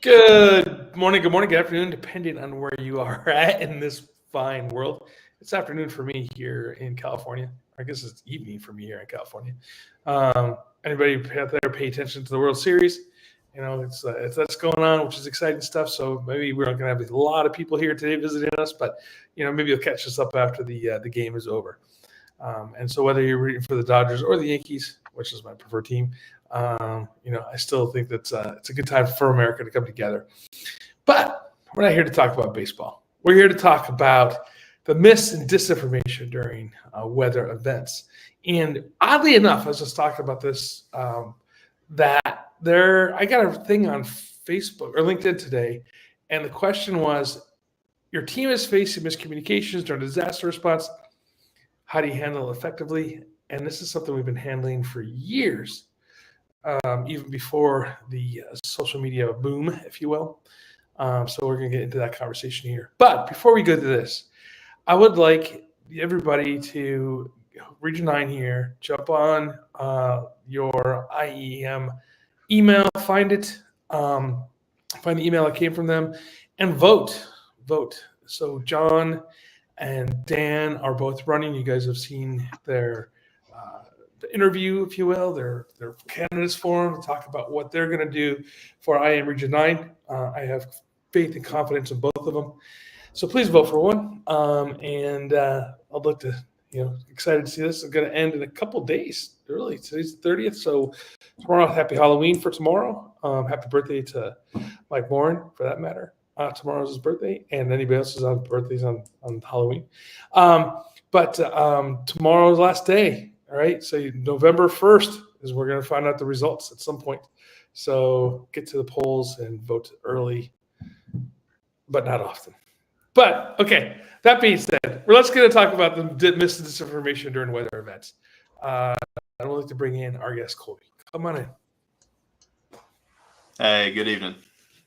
Good morning, good afternoon, depending on where you are at in this fine world. It's afternoon for me here in California. I guess it's evening for me here in California. Anybody out there pay attention to the World Series? It's that's going on, which is exciting stuff. So maybe we're not going to have a lot of people here today visiting us, but maybe you'll catch us up after the game is over. And so whether you're rooting for the Dodgers or the Yankees, which is my preferred team, I still think that's it's a good time for America to come together. But we're not here to talk about baseball. We're here to talk about the myths and disinformation during weather events. And oddly enough, I was just talking about this, that I got a thing on Facebook or LinkedIn today, and the question was, your team is facing miscommunications during disaster response. How do you handle it effectively? And this is something we've been handling for years, even before the social media boom, if you will. So we're going to get into that conversation here. But before we go to this, I would like everybody to, Region 9 here, jump on your IEM email, find it, find the email that came from them, and vote. So John and Dan are both running. You guys have seen their interview, if you will, their candidates forum to talk about what they're going to do for IEM Region 9. I have faith and confidence in both of them. So please vote for one. And I'll look to, excited to see this. It's going to end in a couple days. Really, today's the 30th. So tomorrow, happy Halloween for tomorrow. Happy birthday to Mike Morin, for that matter. Tomorrow's his birthday, and anybody else's birthdays on Halloween. But tomorrow's last day. All right, so November 1st is we're going to find out the results at some point. So get to the polls and vote early, but not often. But, okay, that being said, let's get to talk about the misinformation during weather events. I would like to bring in our guest, Colby. Come on in. Hey, good evening.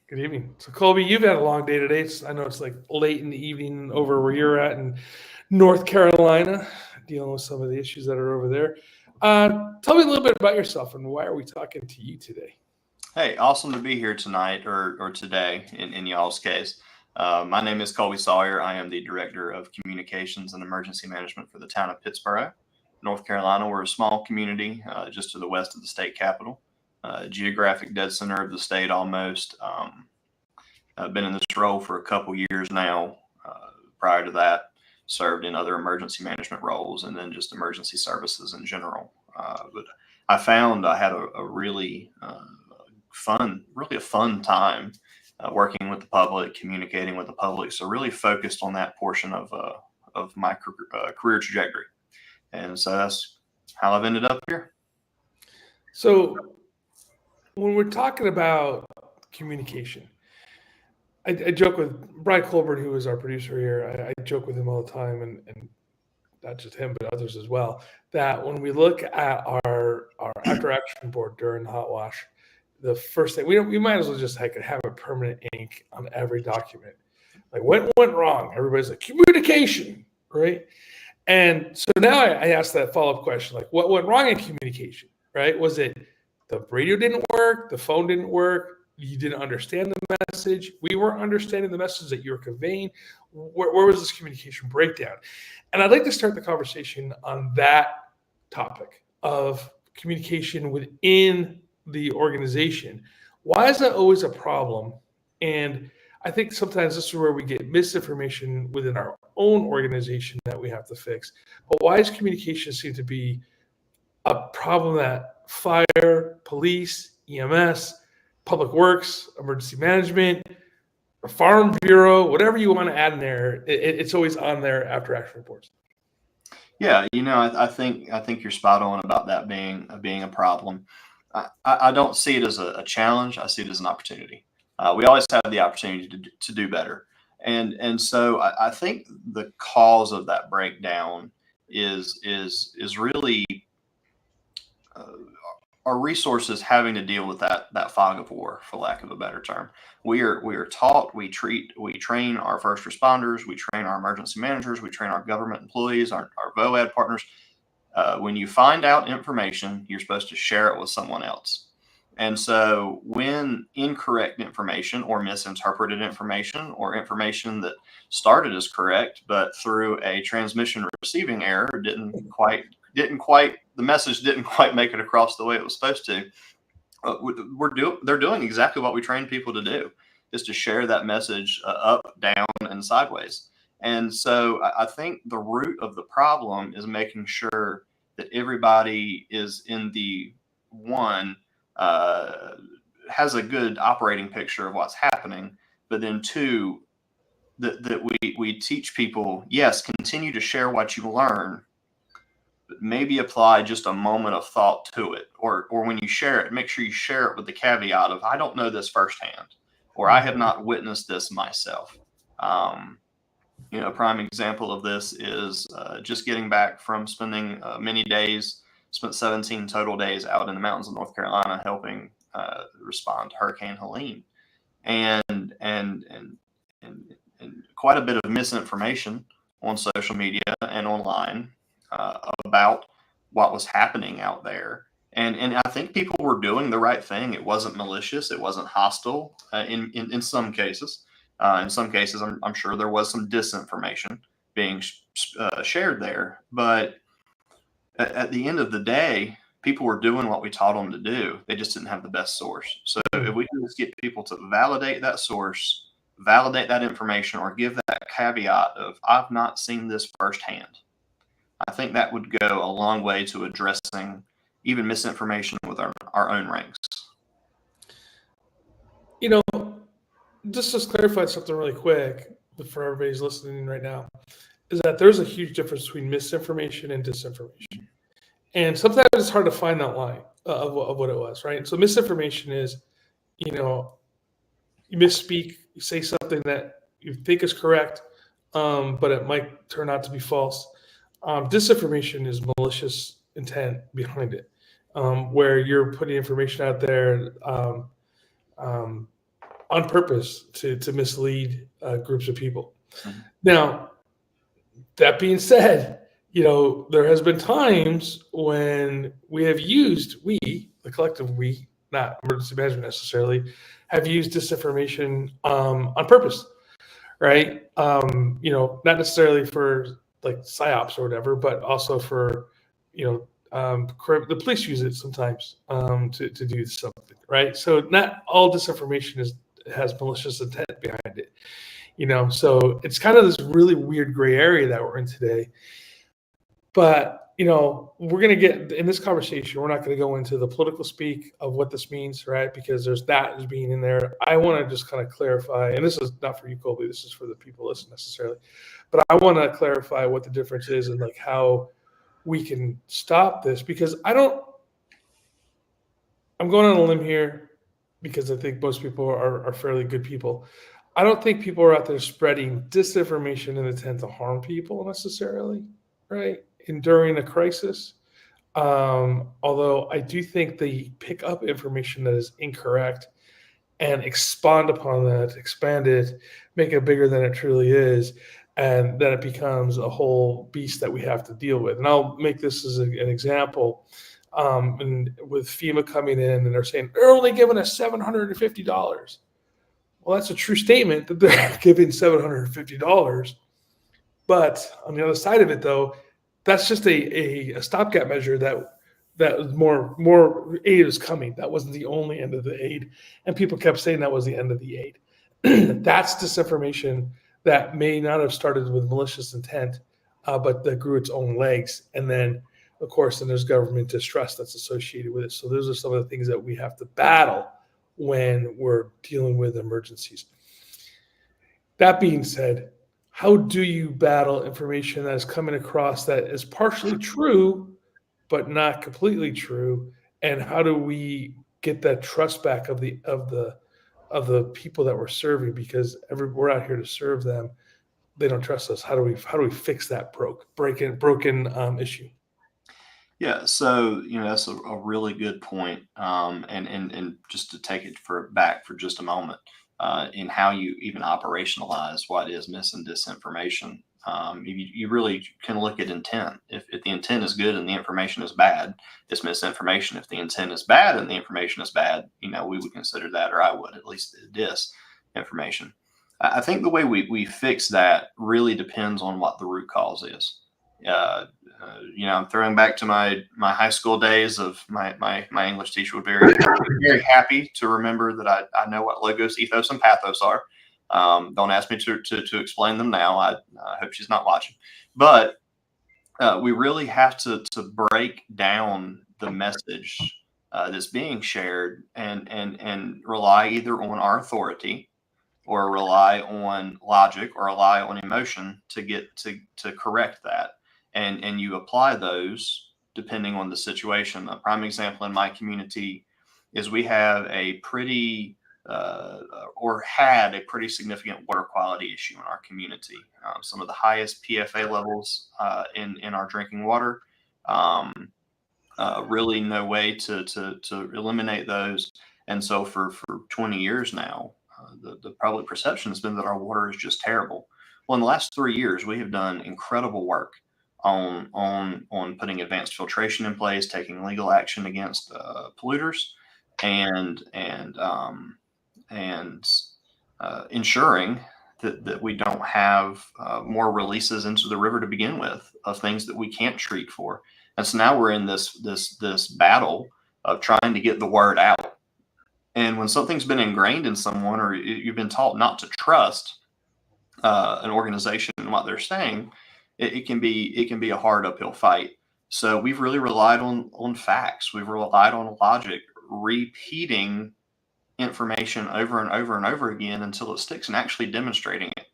Good evening. So, Colby, you've had a long day today. I know it's like late in the evening over where you're at in North Carolina, dealing with some of the issues that are over there. Tell me a little bit about yourself and why are we talking to you today? Hey, awesome to be here tonight or today in y'all's case. My name is Colby Sawyer. I am the Director of Communications and Emergency Management for the town of Pittsboro, North Carolina. We're a small community just to the west of the state capital, geographic dead center of the state almost. I've been in this role for a couple years now. Prior to that, served in other emergency management roles and then just emergency services in general. But I found I had a really fun time working with the public, communicating with the public. So really focused on that portion of my career trajectory. And so that's how I've ended up here. So when we're talking about communication, I joke with Brian Colburn, who is our producer here. I joke with him all the time, and not just him, but others as well, that when we look at our after action board during the hot wash, the first thing, we might as well just have a permanent ink on every document. Like, what went wrong? Everybody's like, communication, right? And so now I ask that follow-up question, like, what went wrong in communication, right? Was it the radio didn't work, the phone didn't work, you didn't understand the message, we weren't understanding the message that you were conveying? Where was this communication breakdown? And I'd like to start the conversation on that topic of communication within the organization. Why is that always a problem? And I think sometimes this is where we get misinformation within our own organization that we have to fix. But why does communication seem to be a problem that fire, police, EMS, public works, emergency management, a farm bureau, whatever you want to add in there, it's always on their after action reports? Yeah, I think you're spot on about that being a problem. I don't see it as a challenge. I see it as an opportunity. We always have the opportunity to do better. And so I think the cause of that breakdown is really our resources having to deal with that fog of war, for lack of a better term. We are taught, we train our first responders, we train our emergency managers, we train our government employees, our VOAD partners. When you find out information, you're supposed to share it with someone else. And so when incorrect information or misinterpreted information or information that started as correct, but through a transmission receiving error the message didn't quite make it across the way it was supposed to, they're doing exactly what we train people to do, is to share that message up, down, and sideways. And so I think the root of the problem is making sure that everybody is in the one, has a good operating picture of what's happening, but then two, that we teach people, yes, continue to share what you learn, but maybe apply just a moment of thought to it. Or when you share it, make sure you share it with the caveat of, I don't know this firsthand, or I have not witnessed this myself. A prime example of this is just getting back from spending many days, spent 17 total days out in the mountains of North Carolina helping respond to Hurricane Helene, and quite a bit of misinformation on social media and online about what was happening out there. And I think people were doing the right thing. It wasn't malicious. It wasn't hostile in some cases. In some cases, I'm sure there was some disinformation being shared there. But at the end of the day, people were doing what we taught them to do. They just didn't have the best source. So if we can just get people to validate that source, validate that information, or give that caveat of, I've not seen this firsthand, I think that would go a long way to addressing even misinformation with our own ranks. Just to clarify something really quick for everybody's listening right now, is that there's a huge difference between misinformation and disinformation. And sometimes it's hard to find that line of what it was, right? So misinformation is, you misspeak, you say something that you think is correct, but it might turn out to be false. Disinformation is malicious intent behind it, where you're putting information out there on purpose to mislead groups of people. Mm-hmm. Now, that being said, there has been times when we have used, the collective we, not emergency management necessarily, have used disinformation on purpose, right? Not necessarily for like psyops or whatever, but also for, the police use it sometimes to do something, right? So not all disinformation has malicious intent behind it, so it's kind of this really weird gray area that we're in today. But, we're going to get in this conversation, we're not going to go into the political speak of what this means, right? Because there's that as being in there. I want to just kind of clarify, and this is not for you, Colby, this is for the people listening necessarily, but I want to clarify what the difference is and like how we can stop this, because I'm going on a limb here because I think most people are fairly good people. I don't think people are out there spreading disinformation in the intent to harm people necessarily, right? And during a crisis. Although I do think they pick up information that is incorrect and expand upon that, expand it, make it bigger than it truly is, and then it becomes a whole beast that we have to deal with. And I'll make this as an example. And with FEMA coming in and they're saying, they're only giving us $750. Well, that's a true statement that they're giving $750. But on the other side of it, though, that's just a stopgap measure that was more aid is coming. That wasn't the only end of the aid. And people kept saying that was the end of the aid. That's disinformation that may not have started with malicious intent, but that grew its own legs. And then, of course, then there's government distrust that's associated with it. So those are some of the things that we have to battle when we're dealing with emergencies. That being said, how do you battle information that is coming across that is partially true, but not completely true? And how do we get that trust back of the people that we're serving? Because we're out here to serve them. They don't trust us. How do we fix that broken issue? Yeah, so that's a really good point. And just to take it back for just a moment, in how you even operationalize what is mis and disinformation. You really can look at intent. If the intent is good and the information is bad, it's misinformation. If the intent is bad and the information is bad, we would consider that, or I would at least, disinformation. I think the way we fix that really depends on what the root cause is. Uh, I'm throwing back to my high school days of my English teacher would very happy to remember that I know what logos, ethos, and pathos are. Don't ask me to explain them now. I hope she's not watching. But we really have to break down the message that's being shared and rely either on our authority or rely on logic or rely on emotion to get to correct that. And you apply those depending on the situation. A prime example in my community is we have a pretty or had a pretty significant water quality issue in our community. Some of the highest PFA levels in our drinking water. Um, really no way to eliminate those. And so for 20 years now, the public perception has been that our water is just terrible. Well, in the last 3 years, we have done incredible work on putting advanced filtration in place, taking legal action against polluters, and ensuring that we don't have more releases into the river to begin with of things that we can't treat for. And so now we're in this battle of trying to get the word out. And when something's been ingrained in someone, or you've been taught not to trust an organization and what they're saying, it can be a hard uphill fight. So we've really relied on facts. We've relied on logic, repeating information over and over and over again until it sticks, and actually demonstrating it.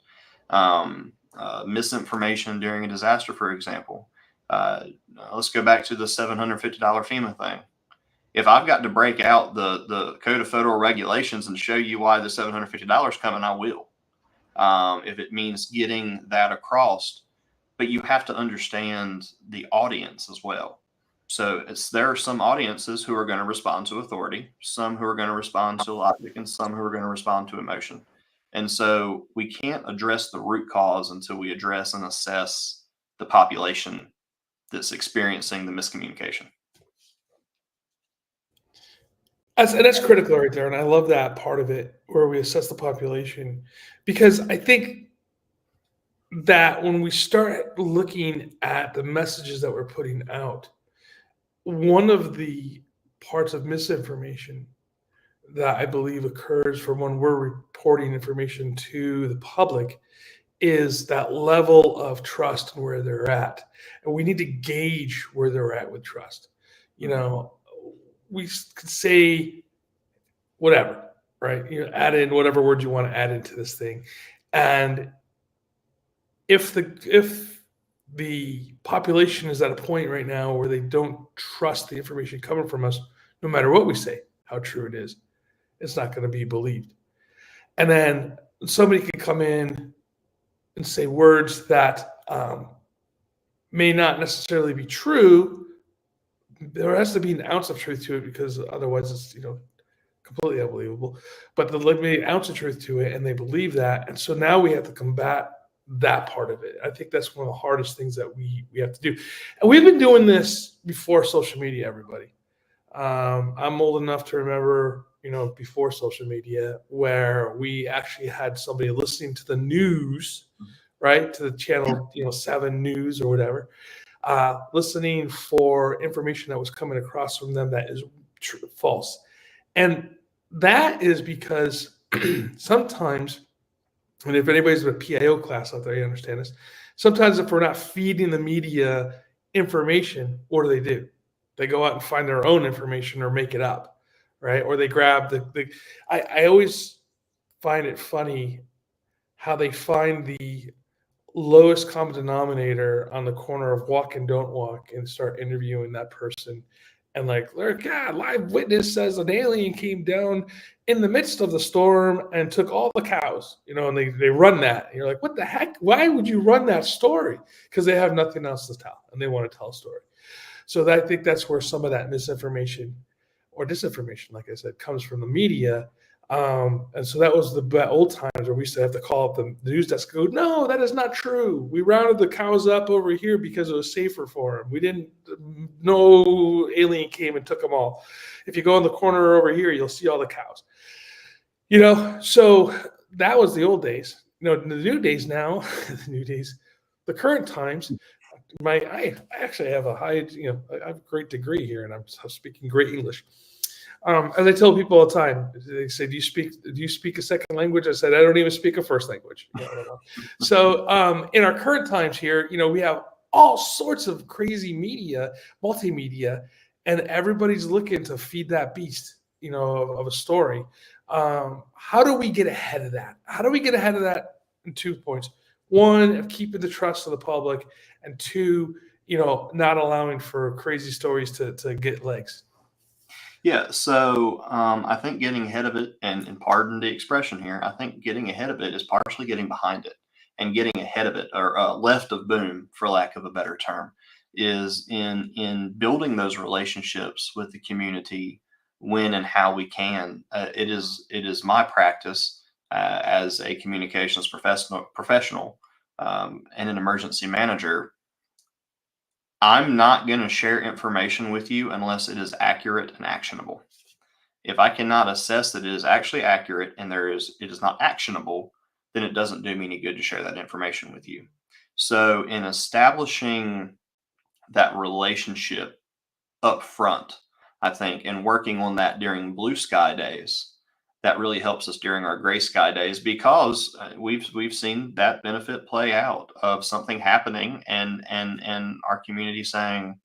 Misinformation during a disaster, for example. Let's go back to the $750 FEMA thing. If I've got to break out the Code of Federal Regulations and show you why the $750 coming, I will. If it means getting that across, but you have to understand the audience as well. So there are some audiences who are going to respond to authority, some who are going to respond to logic, and some who are going to respond to emotion. And so we can't address the root cause until we address and assess the population that's experiencing the miscommunication. That's critical right there, and I love that part of it where we assess the population, because I think that when we start looking at the messages that we're putting out, one of the parts of misinformation that I believe occurs from when we're reporting information to the public is that level of trust and where they're at. And we need to gauge where they're at with trust. We could say whatever, right? Add in whatever word you want to add into this thing. And if the population is at a point right now where they don't trust the information coming from us, no matter what we say, how true it is, it's not going to be believed. And then somebody can come in and say words that may not necessarily be true. There has to be an ounce of truth to it, because otherwise it's completely unbelievable. But there'll be an ounce of truth to it, and they believe that. And so now we have to combat that part of it. I think that's one of the hardest things that we have to do. And we've been doing this before social media, everybody. I'm old enough to remember, before social media, where we actually had somebody listening to the news, right, to the channel, 7 News or whatever, listening for information that was coming across from them that is false. And that is because sometimes, and if anybody's in a PIO class out there, you understand this, sometimes if we're not feeding the media information, what do? They go out and find their own information or make it up, right? Or they grab I always find it funny how they find the lowest common denominator on the corner of walk and don't walk and start interviewing that person. And God, live witness says an alien came down in the midst of the storm and took all the cows, and they run that. And you're like, what the heck? Why would you run that story? Because they have nothing else to tell and they want to tell a story. So I think that's where some of that misinformation or disinformation, like I said, comes from the media. And so that was the old times where we used to have to call up the news desk and go, no, that is not true. We rounded the cows up over here because it was safer for them. We didn't, no alien came and took them all. If you go in the corner over here, you'll see all the cows. So that was the old days. The new days now, the current times, I actually have a high, I have a great degree here, and I'm speaking great English. As I tell people all the time, they say, "Do you speak a second language?" I said, "I don't even speak a first language." So in our current times here, we have all sorts of crazy media, multimedia, and everybody's looking to feed that beast, of a story. How do we get ahead of that? How do we get ahead of that in 2 points? One, of keeping the trust of the public, and two, not allowing for crazy stories to get legs. Yeah, so I think getting ahead of it, and pardon the expression here, I think getting ahead of it is partially getting behind it, and getting ahead of it, or left of boom, for lack of a better term, is in building those relationships with the community when and how we can. It is my practice as a communications professional and an emergency manager. I'm not going to share information with you unless it is accurate and actionable. If I cannot assess that it is actually accurate and it is not actionable, then it doesn't do me any good to share that information with you. So in establishing that relationship up front, I think, and working on that during blue sky days, that really helps us during our gray sky days, because we've seen that benefit play out of something happening and our community saying,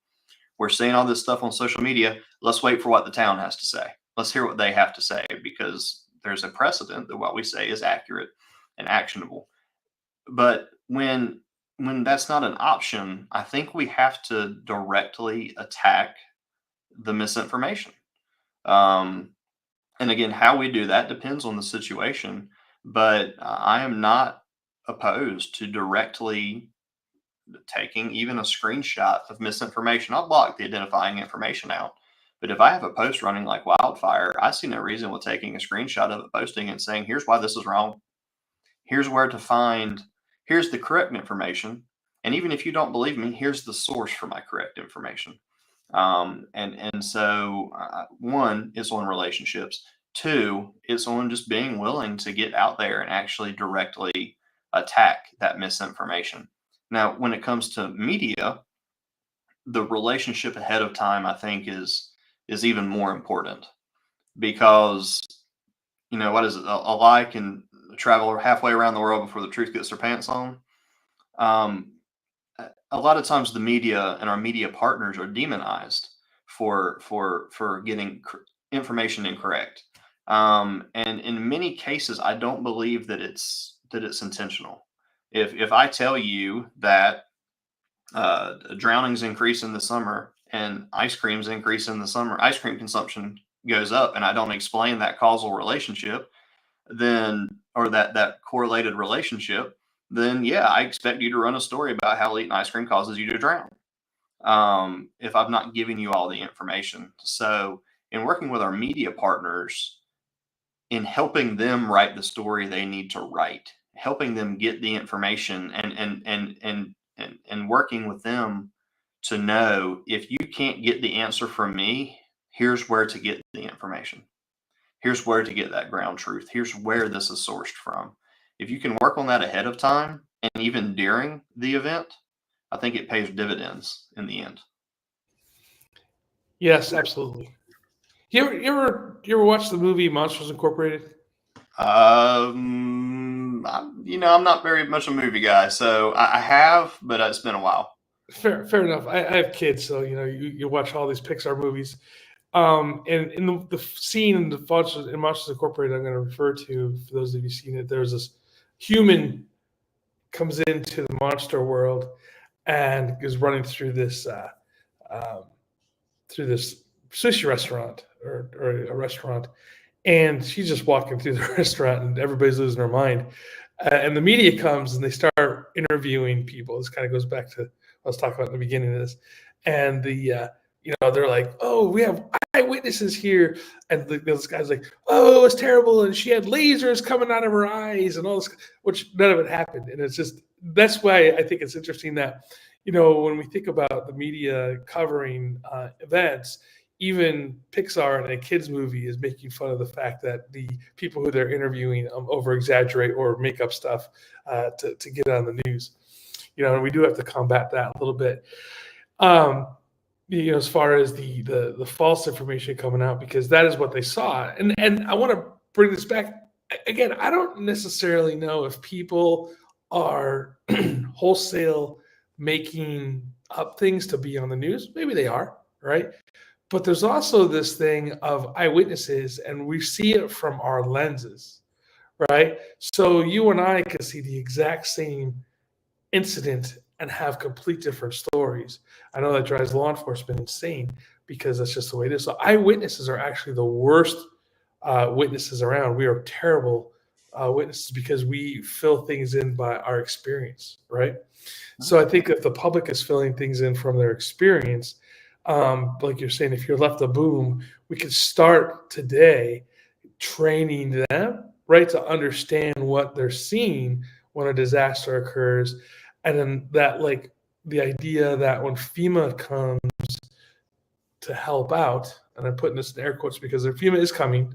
we're seeing all this stuff on social media. Let's wait for what the town has to say. Let's hear what they have to say, because there's a precedent that what we say is accurate and actionable. But when that's not an option, I think we have to directly attack the misinformation. And again, how we do that depends on the situation. But I am not opposed to directly taking even a screenshot of misinformation. I'll block the identifying information out. But if I have a post running like wildfire, I see no reason with taking a screenshot of it, posting and saying, here's why this is wrong. Here's where to find, here's the correct information. And even if you don't believe me, here's the source for my correct information. And so one, it's on relationships. Two, it's on just being willing to get out there and actually directly attack that misinformation. Now, when it comes to media, the relationship ahead of time, I think, is even more important, because what is it? A lie can travel halfway around the world before the truth gets their pants on. A lot of times, the media and our media partners are demonized for getting information incorrect. And in many cases, I don't believe that it's intentional. If I tell you that drownings increase in the summer and ice creams increase in the summer, ice cream consumption goes up, and I don't explain that causal relationship, then, or that correlated relationship, then yeah, I expect you to run a story about how eating ice cream causes you to drown. If I've not given you all the information. So in working with our media partners, in helping them write the story they need to write, helping them get the information, and working with them to know, if you can't get the answer from me, here's where to get the information. Here's where to get that ground truth. Here's where this is sourced from. If you can work on that ahead of time and even during the event, I think it pays dividends in the end. Yes, absolutely. You ever watch the movie Monsters Incorporated? I'm not very much a movie guy, so I have, but it's been a while. Fair enough. I have kids, so you watch all these Pixar movies. And in the scene in Monsters Incorporated, I'm going to refer to, for those of you seen it, there's this human comes into the monster world and is running through this sushi restaurant, or a restaurant, and she's just walking through the restaurant, and everybody's losing their mind. And the media comes and they start interviewing people. This kind of goes back to was talking about in the beginning of this, and they're like, oh, we have eyewitnesses here, and this guy's like, oh, it was terrible, and she had lasers coming out of her eyes and all this, which none of it happened, and it's just that's why I think it's interesting that when we think about the media covering events, even Pixar in a kids movie is making fun of the fact that the people who they're interviewing over exaggerate or make up stuff to get on the news. And we do have to combat that a little bit. As far as the false information coming out, because that is what they saw. And I want to bring this back again. I don't necessarily know if people are wholesale making up things to be on the news. Maybe they are, right? But there's also this thing of eyewitnesses, and we see it from our lenses, right? So you and I can see the exact same incident and have complete different stories. I know that drives law enforcement insane because that's just the way it is. So eyewitnesses are actually the worst witnesses around. We are terrible witnesses because we fill things in by our experience, right? So I think if the public is filling things in from their experience, like you're saying, if you're left a boom, we could start today training them, right, to understand what they're seeing when a disaster occurs. And then that, like, the idea that when FEMA comes to help out, and I'm putting this in air quotes because their FEMA is coming,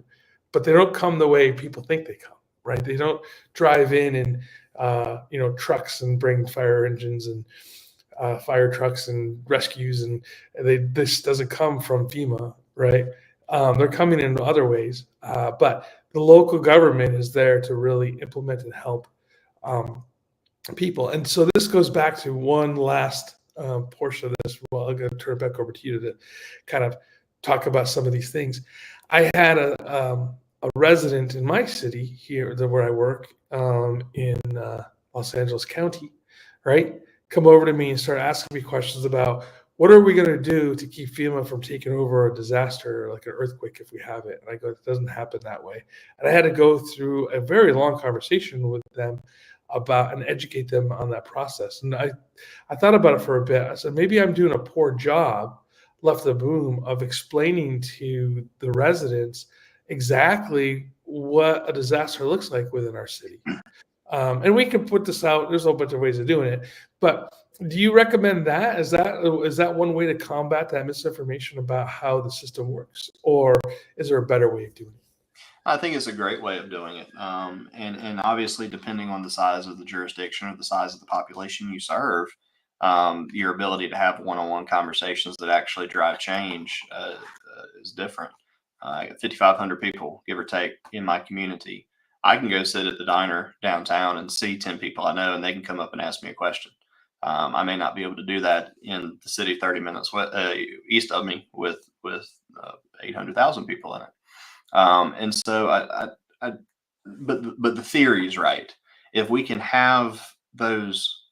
but they don't come the way people think they come, right? They don't drive in trucks and bring fire engines and fire trucks and rescues, and this doesn't come from FEMA, right? They're coming in other ways, but the local government is there to really implement and help people. And so this goes back to one last portion of this. Well, I'm going to turn it back over to you to kind of talk about some of these things. I had a resident in my city here, where I work in Los Angeles County, right, come over to me and start asking me questions about what are we going to do to keep FEMA from taking over a disaster like an earthquake if we have it. And I go, it doesn't happen that way. And I had to go through a very long conversation with them about and educate them on that process. And I thought about it for a bit. I said, maybe I'm doing a poor job, left the boom, of explaining to the residents exactly what a disaster looks like within our city. And we can put this out. There's a whole bunch of ways of doing it. But do you recommend that? Is that one way to combat that misinformation about how the system works? Or is there a better way of doing it? I think it's a great way of doing it. And obviously, depending on the size of the jurisdiction or the size of the population you serve, your ability to have one-on-one conversations that actually drive change is different. I got 5,500 people, give or take, in my community. I can go sit at the diner downtown and see 10 people I know, and they can come up and ask me a question. I may not be able to do that in the city 30 minutes east of me with 800,000 people in it. And so but the theory is right. If we can have those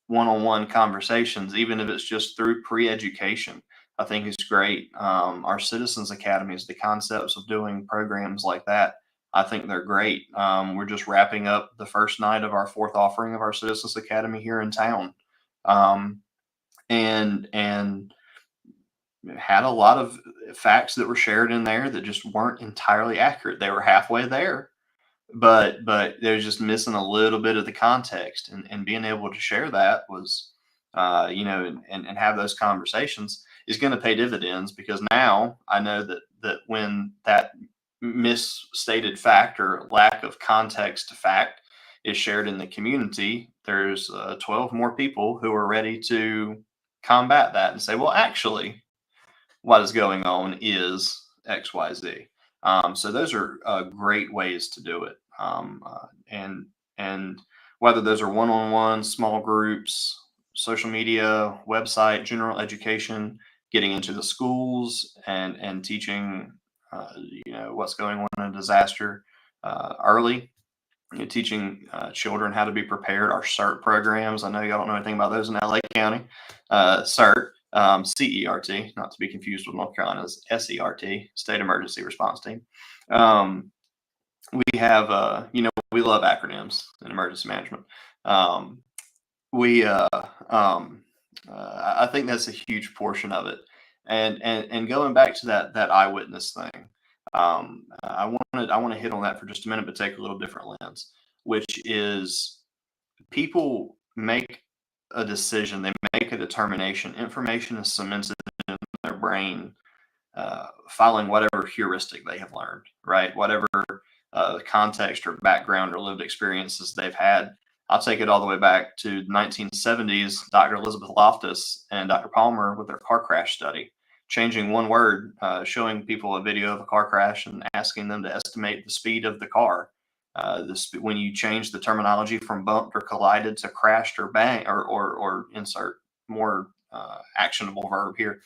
one-on-one conversations, even if it's just through pre-education, I think it's great. Our Citizens Academies, the concepts of doing programs like that, I think they're great. We're just wrapping up the first night of our fourth offering of our Citizens Academy here in town. And had a lot of facts that were shared in there that just weren't entirely accurate. They were halfway there, but they're just missing a little bit of the context. And being able to share that was, and have those conversations is going to pay dividends, because now I know that when that misstated fact or lack of context to fact is shared in the community, there's 12 more people who are ready to combat that and say, well, actually, what is going on is XYZ. So those are great ways to do it. And whether those are one-on-one, small groups, social media, website, general education, getting into the schools and teaching, what's going on in a disaster early. Teaching children how to be prepared. Our CERT programs. I know y'all don't know anything about those in LA County. CERT. CERT, not to be confused with North Carolina's SERT, State Emergency Response Team. We have, we love acronyms in emergency management. I think that's a huge portion of it. And going back to that eyewitness thing, I want to hit on that for just a minute, but take a little different lens, which is people make a decision, they make a determination. Information is cemented in their brain, following whatever heuristic they have learned, right? Whatever context or background or lived experiences they've had. I'll take it all the way back to the 1970s, Dr. Elizabeth Loftus and Dr. Palmer with their car crash study, changing one word, showing people a video of a car crash and asking them to estimate the speed of the car. When you change the terminology from bumped or collided to crashed or bang, or insert more actionable verb here,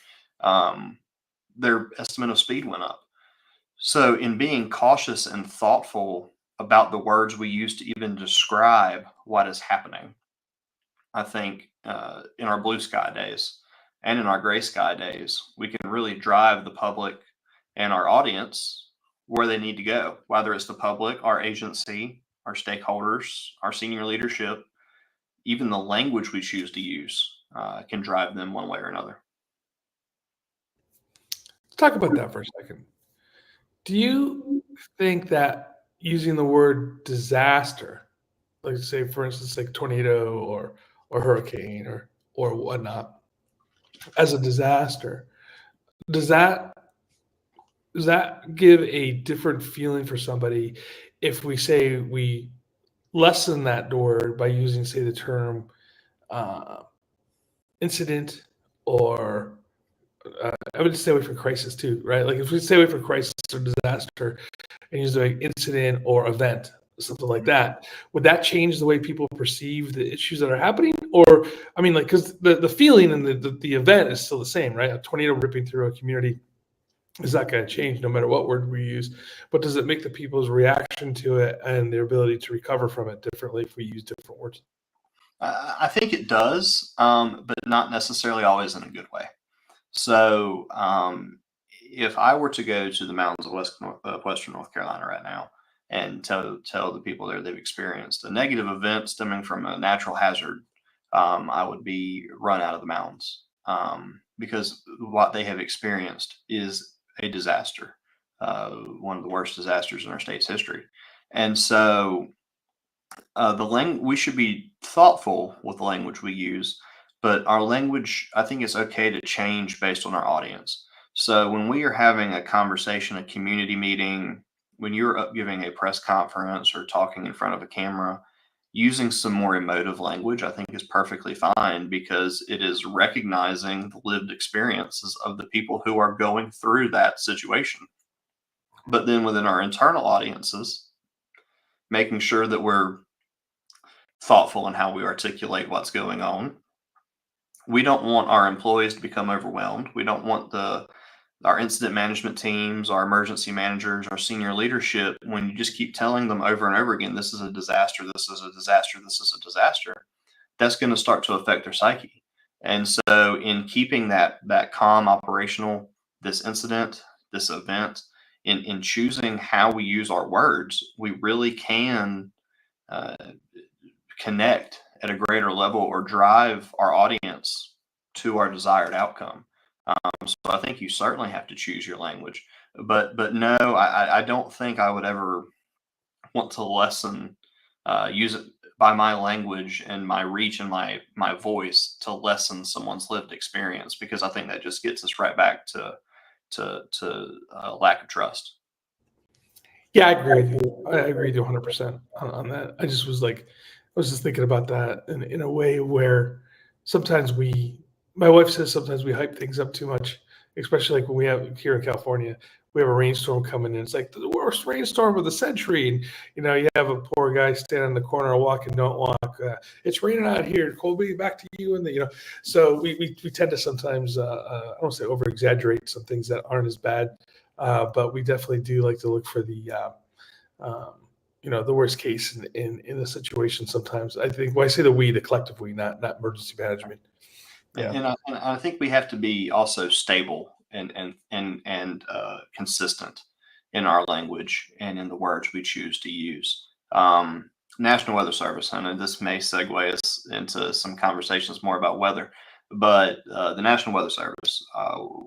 their estimate of speed went up. So, in being cautious and thoughtful about the words we use to even describe what is happening, I think in our blue sky days and in our gray sky days, we can really drive the public and our audience where they need to go, whether it's the public, our agency, our stakeholders, our senior leadership, even the language we choose to use can drive them one way or another. Let's talk about that for a second. Do you think that using the word disaster, like say for instance, like tornado or hurricane or whatnot, as a disaster, does that does that give a different feeling for somebody if we say we lessen that door by using, say, the term uh, incident or I would stay away from crisis too, right? Like if we stay away from crisis or disaster and use like incident or event, something like that, would that change the way people perceive the issues that are happening? Or, I mean, like, because the feeling and the event is still the same, right? A tornado ripping through a community is not going to change no matter what word we use. But does it make the people's reaction to it and their ability to recover from it differently if we use different words? I think it does, but not necessarily always in a good way. So, if I were to go to the mountains of Western North Carolina right now and tell the people there they've experienced a negative event stemming from a natural hazard, I would be run out of the mountains because what they have experienced is a disaster, one of the worst disasters in our state's history, and so we should be thoughtful with the language we use, but our language, I think it's okay to change based on our audience. So when we are having a conversation, a community meeting, when you're up giving a press conference or talking in front of a camera, using some more emotive language, I think is perfectly fine because it is recognizing the lived experiences of the people who are going through that situation. But then within our internal audiences, making sure that we're thoughtful in how we articulate what's going on. We don't want our employees to become overwhelmed. We don't want our incident management teams, our emergency managers, our senior leadership, when you just keep telling them over and over again, this is a disaster, this is a disaster, this is a disaster, that's going to start to affect their psyche. And so in keeping that calm operational, this incident, this event, in choosing how we use our words, we really can uh, connect at a greater level or drive our audience to our desired outcome. So I think you certainly have to choose your language, but no, I don't think I would ever want to lessen use it by my language and my reach and my voice to lessen someone's lived experience because I think that just gets us right back to lack of trust. Yeah, I agree with you. I agree with you 100% on that. I just was like, I was just thinking about that in a way where sometimes my wife says sometimes we hype things up too much, especially like when we have here in California, we have a rainstorm coming in. It's like the worst rainstorm of the century. And, you have a poor guy standing in the corner walking, don't walk. It's raining out here. Colby, back to you. And, so we tend to sometimes, I don't say over exaggerate some things that aren't as bad. But we definitely do like to look for um, the worst case in the situation. Sometimes I think when I say the collective we, not emergency management. Yeah, And I think we have to be also stable and consistent in our language and in the words we choose to use. National Weather Service, and this may segue us into some conversations more about weather, But the National Weather Service,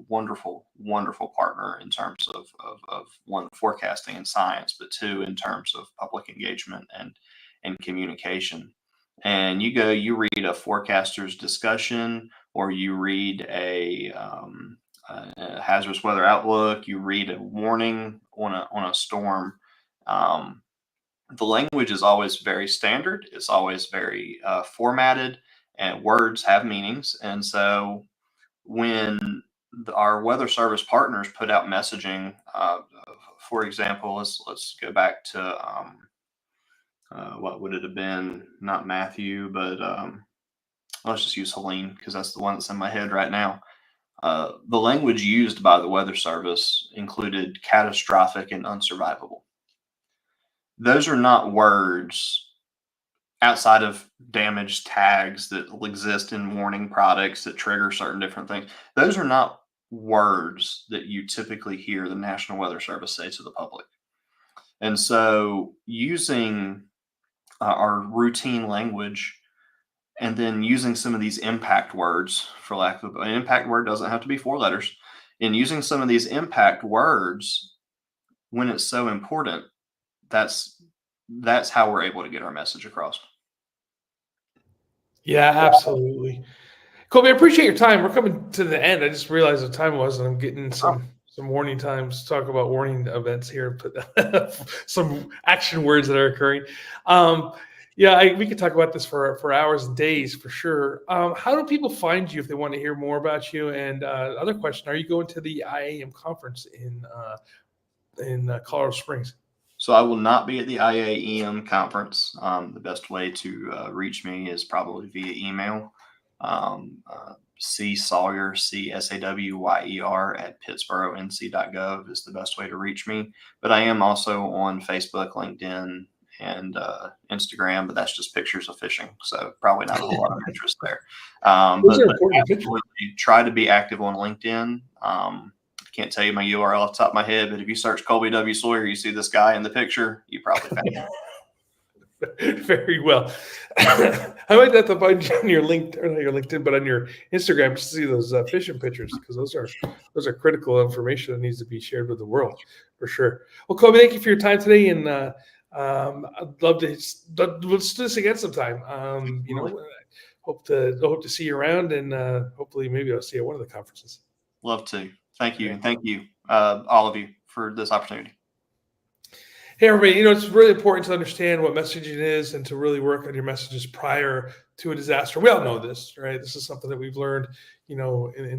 wonderful, wonderful partner in terms of one, forecasting and science, but two, in terms of public engagement and communication. And you read a forecaster's discussion, or you read a hazardous weather outlook, you read a warning on a storm. The language is always very standard. It's always very formatted, and words have meanings. And so when our weather service partners put out messaging, for example, let's go back to what would it have been? Not Matthew, but let's just use Helene, because that's the one that's in my head right now. The language used by the weather service included catastrophic and unsurvivable. Those are not words outside of damage tags that will exist in warning products that trigger certain different things. Those are not words that you typically hear the National Weather Service say to the public. And so using our routine language, and then using some of these impact words, for lack of an impact word doesn't have to be 4 letters, and using some of these impact words when it's so important, that's how we're able to get our message across. Yeah, absolutely. Colby, I appreciate your time. We're coming to the end. I just realized the time was, and I'm getting some warning times to talk about warning events here, but some action words that are occurring. We could talk about this for hours and days for sure. How do people find you if they want to hear more about you? And other question: are you going to the IAM conference in Colorado Springs? So I will not be at the IAEM conference. The best way to reach me is probably via email. C Sawyer, CSAWYER at pittsburghnc.gov is the best way to reach me. But I am also on Facebook, LinkedIn, and Instagram, but that's just pictures of fishing. So probably not a whole lot of interest there. But absolutely try to be active on LinkedIn. Can't tell you my URL off the top of my head, but if you search Colby W. Sawyer, you see this guy in the picture, you probably found him. Very well. I might have to find you on your LinkedIn, or not your LinkedIn, but on your Instagram to see those fishing pictures, because those are critical information that needs to be shared with the world for sure. Well, Colby, thank you for your time today, and I'd love to let's do this again sometime. Hope to see you around, and hopefully maybe I'll see you at one of the conferences. Love to. Thank you, and thank you, all of you, for this opportunity. Hey, everybody, it's really important to understand what messaging is and to really work on your messages prior to a disaster. We all know this, right? This is something that we've learned, in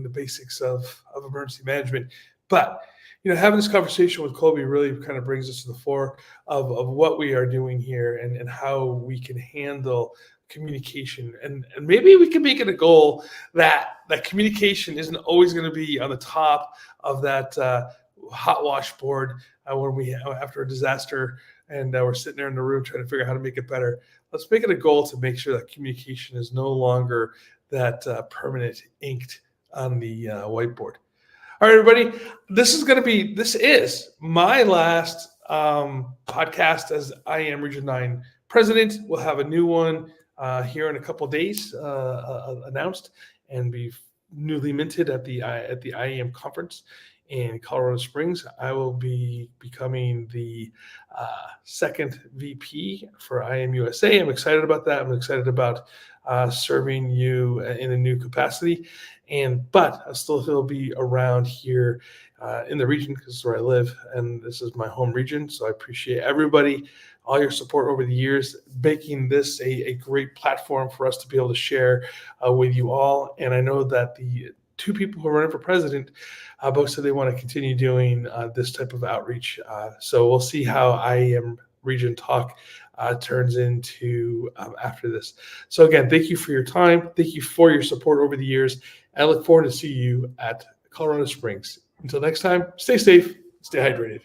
the basics of emergency management. But, having this conversation with Colby really kind of brings us to the fore of what we are doing here and how we can handle communication. And maybe we can make it a goal that communication isn't always going to be on the top of that hot wash board when after a disaster and we're sitting there in the room trying to figure out how to make it better. Let's make it a goal to make sure that communication is no longer that permanent inked on the whiteboard. All right, everybody, this is my last podcast as IAM Region 9 president. We'll have a new one here in a couple of days announced and be newly minted at the IAM conference in Colorado Springs. I will be becoming the second VP for IAM USA. I'm excited about that. I'm excited about serving you in a new capacity. But I still will be around here in the region, because this is where I live and this is my home region. So I appreciate everybody, all your support over the years, making this a great platform for us to be able to share with you all. And I know that the 2 people who are running for president both said they want to continue doing this type of outreach. So we'll see how IAM Region Talk turns into after this. So again, thank you for your time. Thank you for your support over the years. I look forward to see you at Colorado Springs. Until next time, stay safe, stay hydrated.